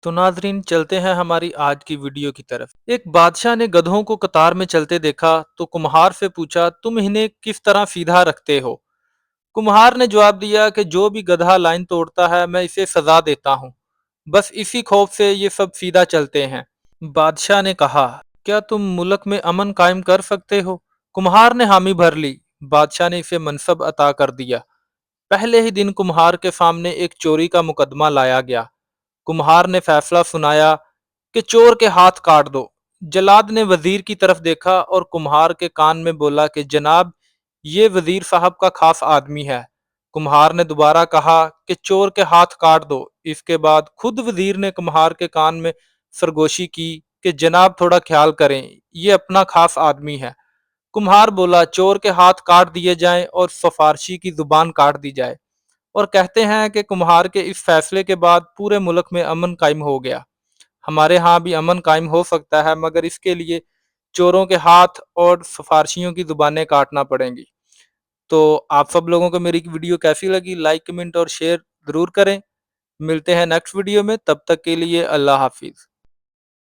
تو ناظرین چلتے ہیں ہماری آج کی ویڈیو کی طرف۔ ایک بادشاہ نے گدھوں کو قطار میں چلتے دیکھا تو کمہار سے پوچھا تم انہیں کس طرح سیدھا رکھتے ہو؟ کمہار نے جواب دیا کہ جو بھی گدھا لائن توڑتا ہے میں اسے سزا دیتا ہوں، بس اسی خوف سے یہ سب سیدھا چلتے ہیں۔ بادشاہ نے کہا کیا تم ملک میں امن قائم کر سکتے ہو؟ کمہار نے حامی بھر لی۔ بادشاہ نے اسے منصب عطا کر دیا۔ پہلے ہی دن کمہار کے سامنے ایک چوری کا مقدمہ لایا گیا۔ کمہار نے فیصلہ سنایا کہ چور کے ہاتھ کاٹ دو۔ جلاد نے وزیر کی طرف دیکھا اور کمہار کے کان میں بولا کہ جناب یہ وزیر صاحب کا خاص آدمی ہے۔ کمہار نے دوبارہ کہا کہ چور کے ہاتھ کاٹ دو۔ اس کے بعد خود وزیر نے کمہار کے کان میں سرگوشی کی کہ جناب تھوڑا خیال کریں، یہ اپنا خاص آدمی ہے۔ کمہار بولا چور کے ہاتھ کاٹ دیے جائیں اور سفارشی کی زبان کاٹ دی جائے، اور کہتے ہیں کہ کمہار کے اس فیصلے کے بعد پورے ملک میں امن قائم ہو گیا۔ ہمارے ہاں بھی امن قائم ہو سکتا ہے، مگر اس کے لیے چوروں کے ہاتھ اور سفارشیوں کی زبانیں کاٹنا پڑیں گی۔ تو آپ سب لوگوں کو میری ویڈیو کیسی لگی؟ لائک، کمنٹ اور شیئر ضرور کریں۔ ملتے ہیں نیکسٹ ویڈیو میں، تب تک کے لیے اللہ حافظ۔